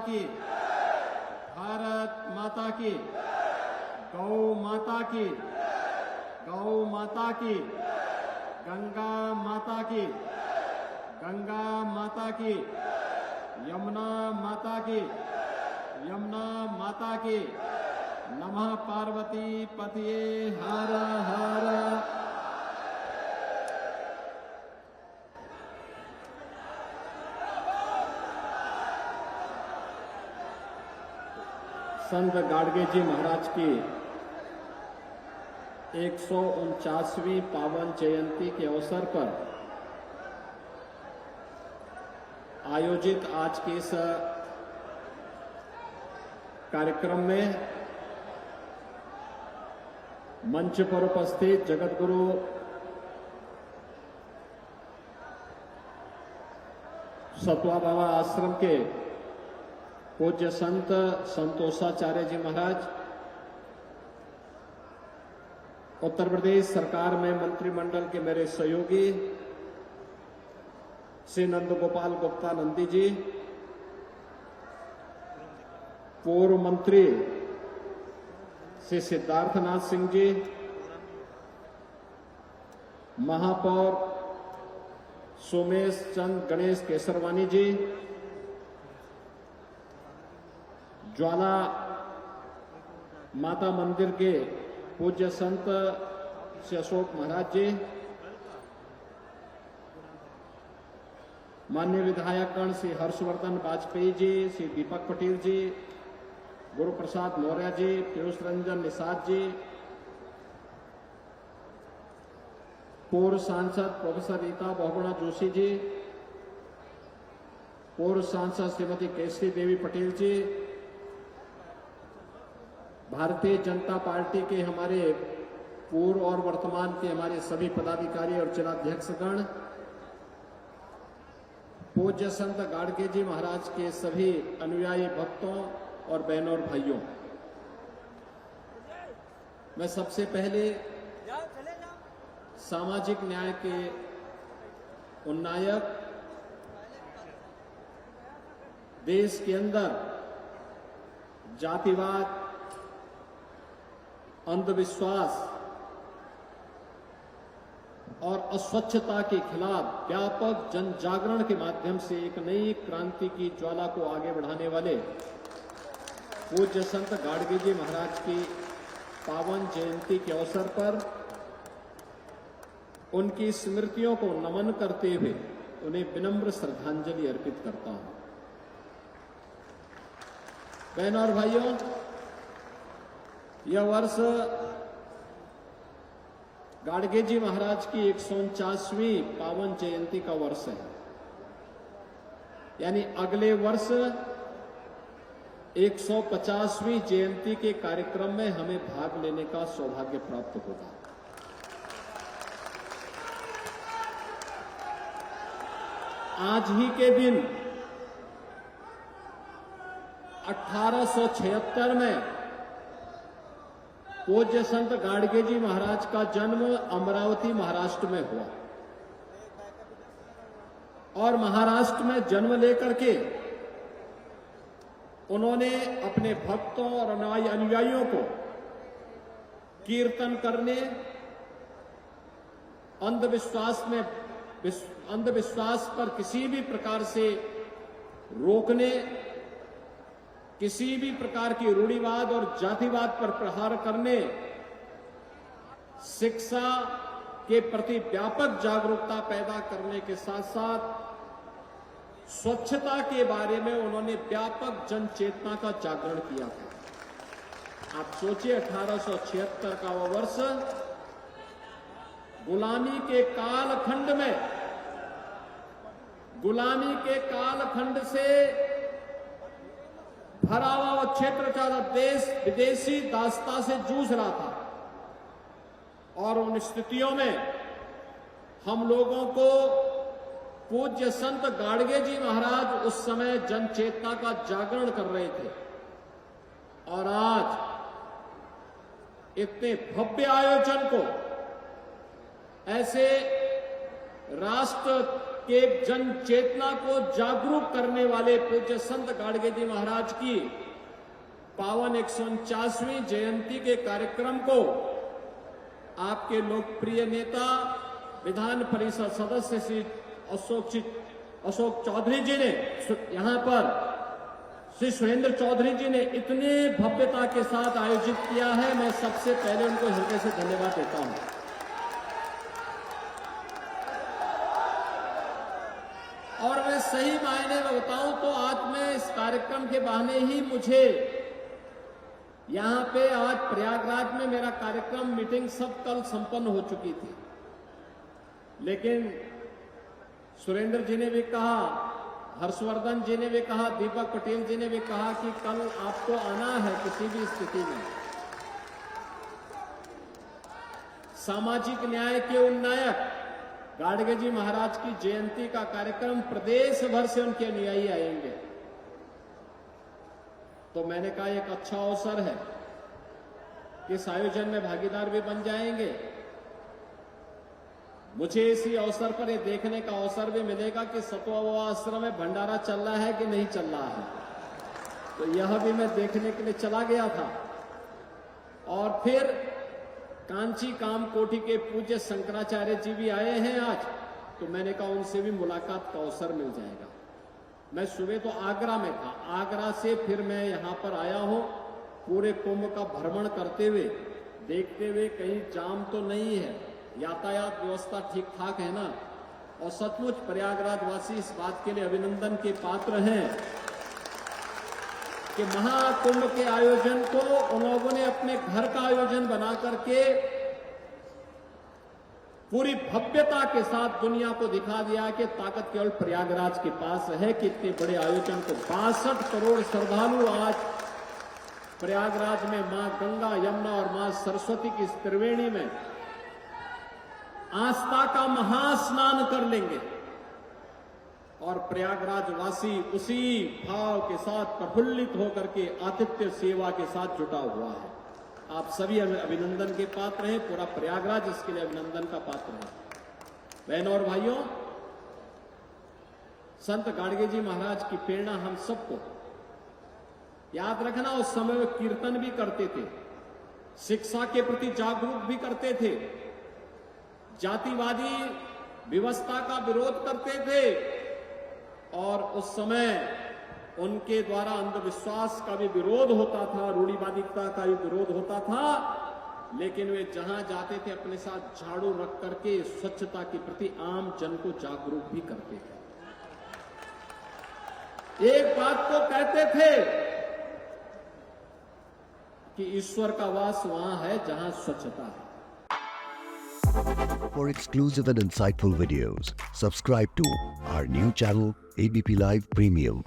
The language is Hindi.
की, भारत माता की, गौ माता की, गौ माता की, गंगा माता की, गंगा माता की, यमुना माता की, यमुना माता की, नमः पार्वती पतिये हर हर। संत गाडगे जी महाराज की 149वीं पावन जयंती के अवसर पर आयोजित आज के इस कार्यक्रम में मंच पर उपस्थित जगतगुरु सतवा बाबा आश्रम के पूज्य संत संतोषाचार्य जी महाराज, उत्तर प्रदेश सरकार में मंत्रिमंडल के मेरे सहयोगी श्री नंद गोपाल गुप्ता नंदी जी, पूर्व मंत्री श्री सिद्धार्थनाथ सिंह जी, महापौर सोमेश चंद गणेश केसरवानी जी, ज्वाला माता मंदिर के पूज्य संत श्री अशोक महाराज जी, माननीय विधायकगण श्री हर्षवर्धन वाजपेयी जी, श्री दीपक पटेल जी, गुरु प्रसाद मौर्य जी, पीयूष रंजन निषाद जी, पूर्व सांसद प्रोफेसर रीता बहुगुणा जोशी जी, पूर्व सांसद श्रीमती केसरी देवी पटेल जी, भारतीय जनता पार्टी के हमारे पूर्व और वर्तमान के हमारे सभी पदाधिकारी और जिलाध्यक्षगण, पूज्य संत गाडगे जी महाराज के सभी अनुयायी भक्तों और बहनों और भाइयों, मैं सबसे पहले सामाजिक न्याय के उन्नायक, देश के अंदर जातिवाद, अंधविश्वास और अस्वच्छता के खिलाफ व्यापक जन जागरण के माध्यम से एक नई क्रांति की ज्वाला को आगे बढ़ाने वाले पूज्य संत गाडगे जी महाराज की पावन जयंती के अवसर पर उनकी स्मृतियों को नमन करते हुए उन्हें विनम्र श्रद्धांजलि अर्पित करता हूं। बहनों और भाइयों, यह वर्ष गाडगे जी महाराज की 149वीं पावन जयंती का वर्ष है, यानी अगले वर्ष 150वीं जयंती के कार्यक्रम में हमें भाग लेने का सौभाग्य प्राप्त होगा। आज ही के दिन 1876 में पूज्य संत गाडगे जी महाराज का जन्म अमरावती महाराष्ट्र में हुआ और महाराष्ट्र में जन्म लेकर के उन्होंने अपने भक्तों और अनुयायियों को कीर्तन करने, अंधविश्वास पर किसी भी प्रकार से रोकने, किसी भी प्रकार की रूढ़िवाद और जातिवाद पर प्रहार करने, शिक्षा के प्रति व्यापक जागरूकता पैदा करने के साथ साथ स्वच्छता के बारे में उन्होंने व्यापक जन चेतना का जागरण किया था। आप सोचिए, 1876 का वह वर्ष गुलामी के कालखंड से भरा हुआ वह क्षेत्र का देश विदेशी दासता से जूझ रहा था और उन स्थितियों में हम लोगों को पूज्य संत गाडगे जी महाराज उस समय जन चेतना का जागरण कर रहे थे और आज इतने भव्य आयोजन को ऐसे राष्ट्र के जन चेतना को जागरूक करने वाले पूज्य संत गाडगे जी महाराज की पावन 149वीं जयंती के कार्यक्रम को आपके लोकप्रिय नेता विधान परिषद सदस्य श्री अशोक चौधरी जी ने यहां पर श्री सुरेंद्र चौधरी जी ने इतने भव्यता के साथ आयोजित किया है। मैं सबसे पहले उनको हृदय से धन्यवाद देता हूं। और मैं सही मायने में बताऊं तो आज मैं इस कार्यक्रम के बहाने ही मुझे यहां पे आज प्रयागराज में मेरा कार्यक्रम मीटिंग सब कल संपन्न हो चुकी थी, लेकिन सुरेंद्र जी ने भी कहा, हर्षवर्धन जी ने भी कहा, दीपक पटेल जी ने भी कहा कि कल आपको आना है किसी भी स्थिति में। सामाजिक न्याय के उन्नायक गाडगे जी महाराज की जयंती का कार्यक्रम प्रदेश भर से उनके अनुयायी आएंगे, तो मैंने कहा एक अच्छा अवसर है कि इस आयोजन में भागीदार भी बन जाएंगे। मुझे इसी अवसर पर यह देखने का अवसर भी मिलेगा कि सतोवा आश्रम में भंडारा चल रहा है कि नहीं चल रहा है, तो यह भी मैं देखने के लिए चला गया था। और फिर कांची काम कोटि के पूज्य शंकराचार्य जी भी आए हैं आज, तो मैंने कहा उनसे भी मुलाकात का अवसर मिल जाएगा। मैं सुबह तो आगरा में था, आगरा से फिर मैं यहां पर आया हूं पूरे कुंभ का भ्रमण करते हुए, देखते हुए कहीं जाम तो नहीं है, यातायात व्यवस्था ठीक ठाक है ना। और सचमुच प्रयागराज वासी इस बात के लिए अभिनंदन के पात्र हैं कि महाकुंभ के आयोजन को उन लोगों ने अपने घर का आयोजन बना करके पूरी भव्यता के साथ दुनिया को दिखा दिया कि ताकत केवल प्रयागराज के पास है कि इतने बड़े आयोजन को 62 करोड़ श्रद्धालु आज प्रयागराज में मां गंगा, यमुना और मां सरस्वती की इस त्रिवेणी में आस्था का महास्नान कर लेंगे। और प्रयागराज वासी उसी भाव के साथ प्रफुल्लित होकर के आतिथ्य सेवा के साथ जुटा हुआ है। आप सभी अभिनंदन के पात्र हैं, पूरा प्रयागराज इसके लिए अभिनंदन का पात्र है। बहनों और भाइयों, संत गाडगे जी महाराज की प्रेरणा हम सबको याद रखना। उस समय वे कीर्तन भी करते थे, शिक्षा के प्रति जागरूक भी करते थे, जातिवादी व्यवस्था का विरोध करते थे, और उस समय उनके द्वारा अंधविश्वास का भी विरोध होता था, रूढ़िवादिता का भी विरोध होता था, लेकिन वे जहां जाते थे अपने साथ झाड़ू रख करके स्वच्छता के प्रति आम जन को जागरूक भी करते थे। एक बात को कहते थे कि ईश्वर का वास वहां है जहां स्वच्छता है। For exclusive and insightful videos, subscribe to our new channel ABP Live Premium.